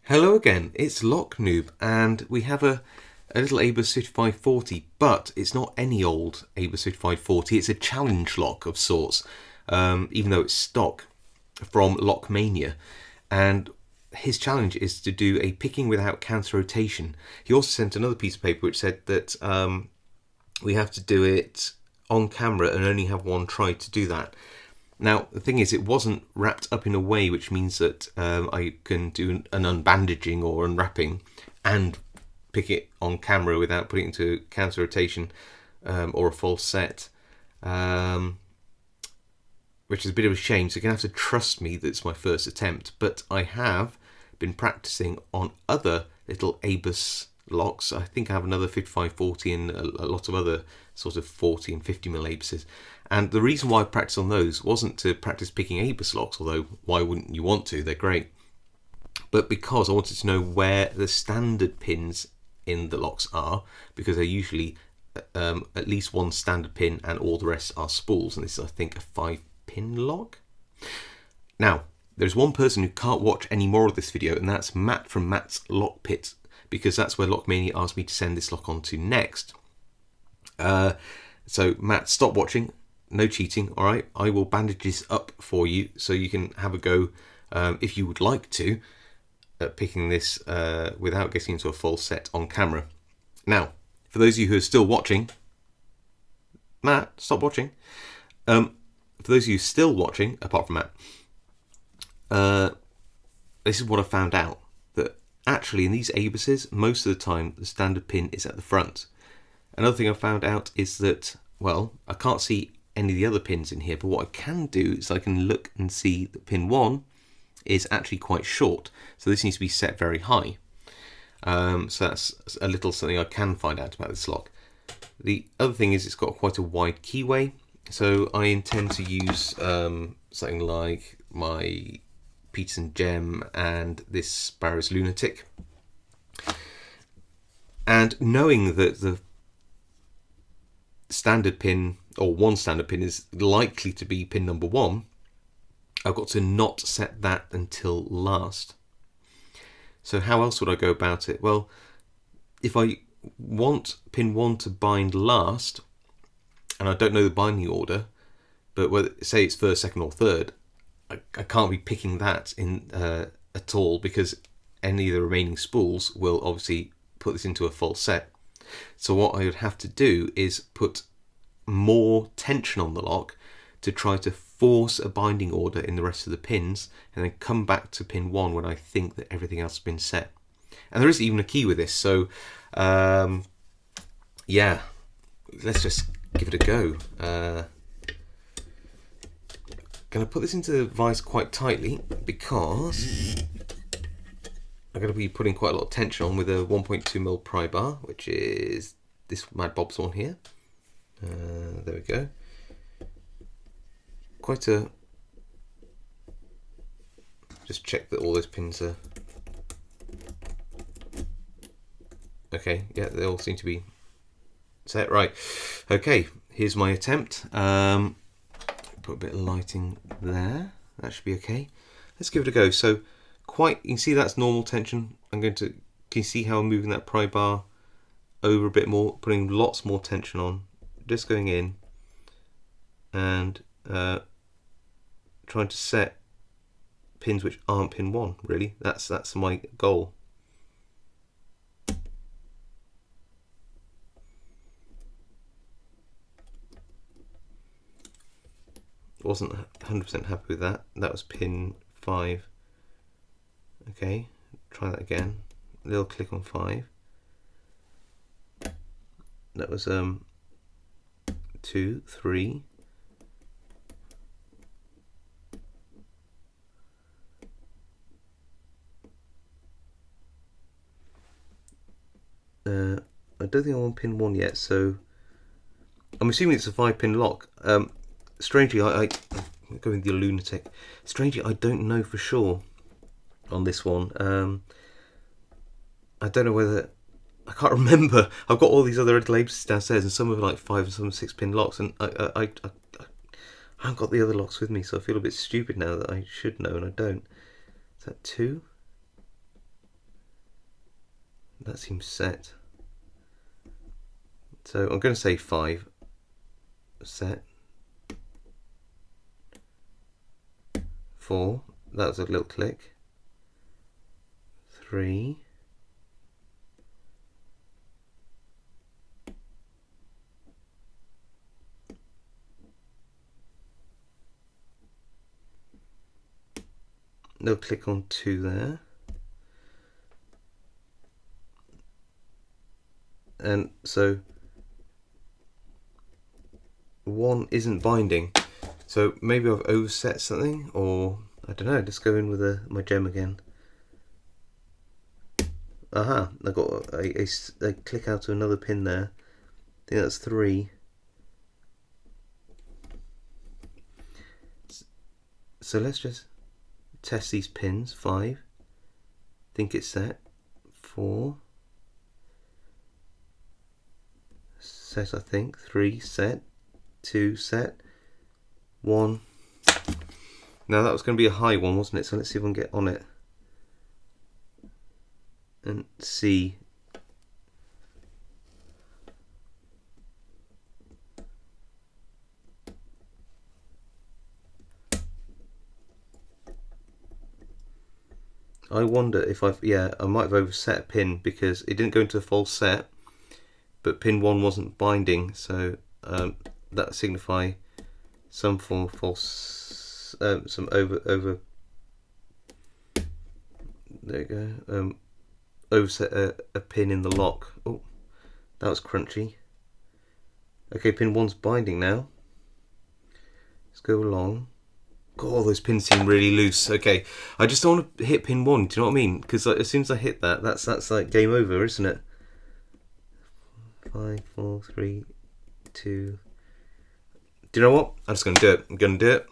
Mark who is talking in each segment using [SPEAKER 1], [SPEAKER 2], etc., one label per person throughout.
[SPEAKER 1] Hello again, it's Noob, and we have a little ABUS 5540, but it's not any old ABUS 5540, it's a challenge lock of sorts, even though it's stock from Lockmania. And his challenge is to do a picking without counter rotation. He also sent another piece of paper which said that we have to do it on camera and only have one try to do that. Now, the thing is, it wasn't wrapped up in a way which means that I can do an unbandaging or unwrapping and pick it on camera without putting it into counter rotation or a full set, which is a bit of a shame. So you're going to have to trust me that it's my first attempt. But I have been practicing on other little ABUS locks. I think I have another 5540 and a lot of other sort of 40 and 50mm ABUSes. And the reason why I practiced on those wasn't to practice picking ABUS locks, although why wouldn't you want to? They're great. But because I wanted to know where the standard pins in the locks are, because they're usually at least one standard pin and all the rest are spools. And this is, I think, a 5-pin lock. Now, there's one person who can't watch any more of this video, and that's Matt from Matt's Lock Pit, because that's where Lockmania asked me to send this lock on to next. So Matt, stop watching. No cheating, all right? I will bandage this up for you so you can have a go if you would like to at picking this without getting into a full set on camera. Now, for those of you who are still watching, Matt, stop watching. For those of you still watching, apart from Matt, this is what I found out, that actually in these ABUSes, most of the time the standard pin is at the front. Another thing I found out is that, well, I can't see any of the other pins in here, but what I can do is I can look and see that pin 1 is actually quite short, so this needs to be set very high. So that's a little something I can find out about this lock. The other thing is it's got quite a wide keyway, so I intend to use something like my Peterson Gem and this Sparrows Lunatic. And knowing that the standard pin, or one standard pin, is likely to be pin number 1, I've got to not set that until last. So how else would I go about it? Well, if I want pin 1 to bind last, and I don't know the binding order, but whether, say it's first, second or third, I can't be picking that in at all, because any of the remaining spools will obviously put this into a full set. So what I would have to do is put more tension on the lock to try to force a binding order in the rest of the pins, and then come back to pin 1 when I think that everything else has been set. And there is even a key with this, so yeah, let's just give it a go. Going to put this into the vise quite tightly because I'm going to be putting quite a lot of tension on with a 1.2mm pry bar, which is this Mad Bob's one here. There we go. Quite a... Just check that all those pins are... Okay, yeah, they all seem to be set right. Okay, here's my attempt. Put a bit of lighting there. That should be okay. Let's give it a go. So, you can see that's normal tension. Can you see how I'm moving that pry bar over a bit more, putting lots more tension on, just going in and trying to set pins which aren't pin 1, really. That's my goal. Wasn't 100% happy with that. That was pin 5. Okay, try that again. A little click on 5. That was 2, 3. I don't think I'm on pin 1 yet, so I'm assuming it's a 5-pin lock. Strangely, I go with the Lunatic. Strangely, I don't know for sure on this one. I don't know whether... I can't remember. I've got all these other little ABUSes downstairs, and some are like 5 and some 6-pin locks, and I haven't got the other locks with me, so I feel a bit stupid now that I should know and I don't. Is that 2? That seems set. So I'm going to say 5. Set. 4. That was a little click. 3. Little click on 2 there. And so 1 isn't binding. So maybe I've overset something, or I don't know. Let's go in with my gem again. Aha! I got a click out to another pin there. I think that's 3. So let's just test these pins. 5. Think it's set. 4. Set, I think. 3 set. 2 set. 1. Now that was going to be a high one, wasn't it? So let's see if we can get on it and see. I wonder if I might have overset a pin because it didn't go into a false set, but pin 1 wasn't binding, so that signify some form of false, some over. There you go. Overset a pin in the lock. Oh, that was crunchy. Okay, pin 1's binding now. Let's go along. God, those pins seem really loose. Okay, I just don't want to hit pin 1. Do you know what I mean? Because like, as soon as I hit that, that's like game over, isn't it? 5, 4, 3, 2. Do you know what? I'm just going to do it. I'm going to do it.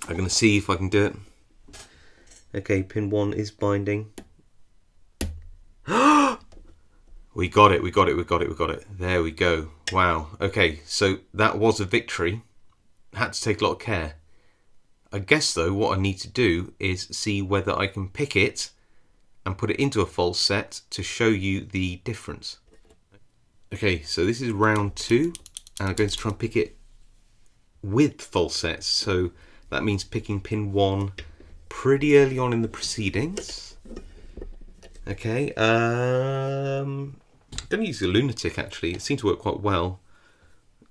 [SPEAKER 1] I'm going to see if I can do it. Okay, pin 1 is binding. We got it. We got it. We got it. We got it. There we go. Wow. Okay, so that was a victory. Had to take a lot of care. I guess though what I need to do is see whether I can pick it and put it into a false set to show you the difference. Okay, so this is round 2 and I'm going to try and pick it with false sets. So that means picking pin 1 pretty early on in the proceedings. Okay, I'm going to use the lunatic actually. It seemed to work quite well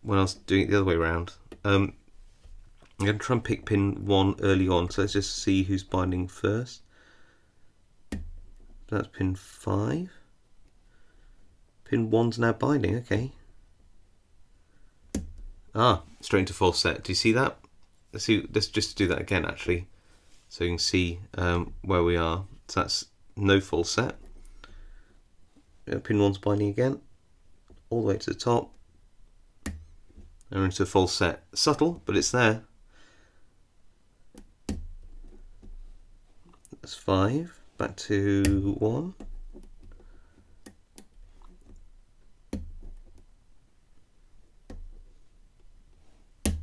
[SPEAKER 1] when I was doing it the other way around. I'm going to try and pick pin 1 early on, so let's just see who's binding first. That's pin 5. Pin 1's now binding, okay. Ah, straight into false set. Do you see that? Let's just do that again actually, so you can see where we are. So that's no false set. Pin 1's binding again, all the way to the top. And we're into a false set. Subtle, but it's there. That's 5. Back to 1. There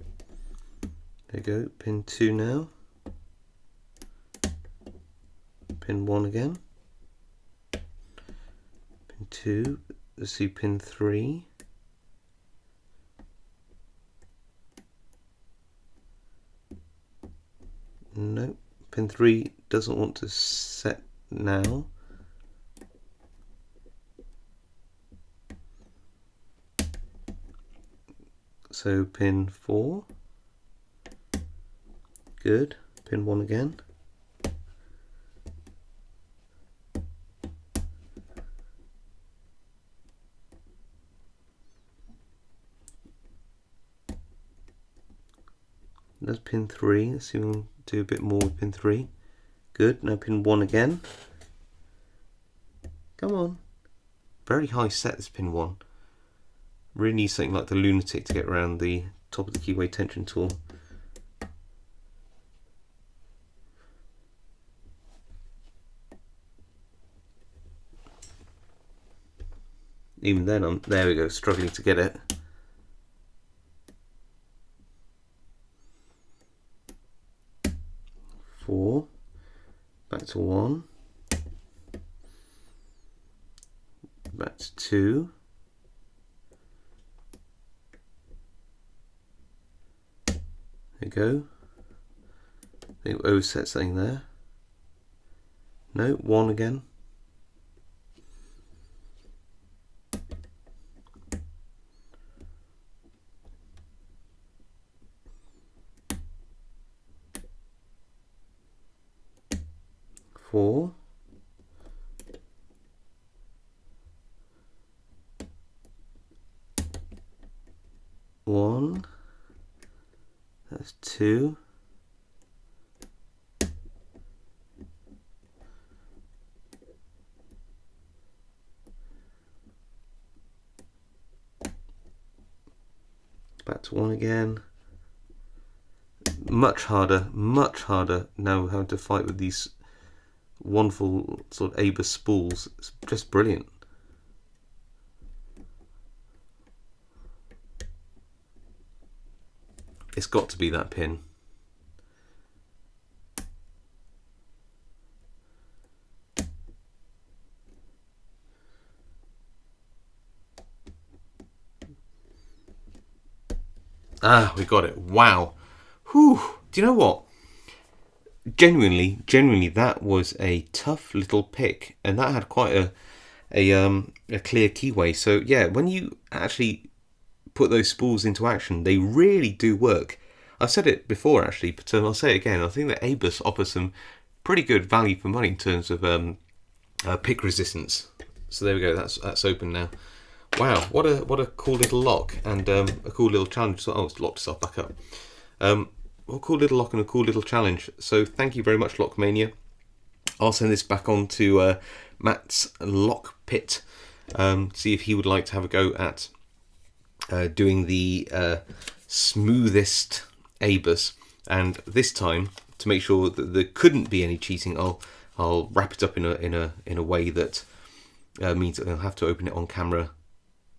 [SPEAKER 1] you go. Pin 2 now. Pin 1 again. Pin 2. Let's see pin 3. Nope. Pin 3 doesn't want to set now. So pin 4. Good. Pin 1 again. That's pin 3. Let's see if we can do a bit more with pin 3. Good. Now pin 1 again. Come on. Very high set, this pin 1. Really need something like the lunatic to get around the top of the keyway tension tool. Even then, there we go, struggling to get it. Four, back to 1. That's 2. There you go. I think we've overset something there. No, 1 again. Four. One. That's 2. Back to 1 again. Much harder now having to fight with these wonderful sort of Abus spools. It's just brilliant. It's got to be that pin. Ah, we got it. Wow. Whew. Do you know what? Genuinely, that was a tough little pick, and that had quite a clear keyway. So yeah, when you actually put those spools into action, they really do work. I've said it before actually, but I'll say it again. I think that Abus offers some pretty good value for money in terms of pick resistance. So there we go. That's open now. Wow, what a cool little lock, and a cool little challenge. So, oh, it's locked itself back up. What a cool little lock and a cool little challenge. So thank you very much, Lockmania. I'll send this back on to Matt's Lock Pit. See if he would like to have a go at doing the smoothest Abus. And this time, to make sure that there couldn't be any cheating, I'll wrap it up in a way that means that I'll have to open it on camera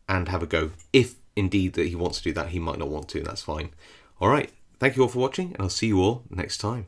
[SPEAKER 1] and have a go. If indeed that he wants to do that, he might not want to, and that's fine. Alright, thank you all for watching, and I'll see you all next time.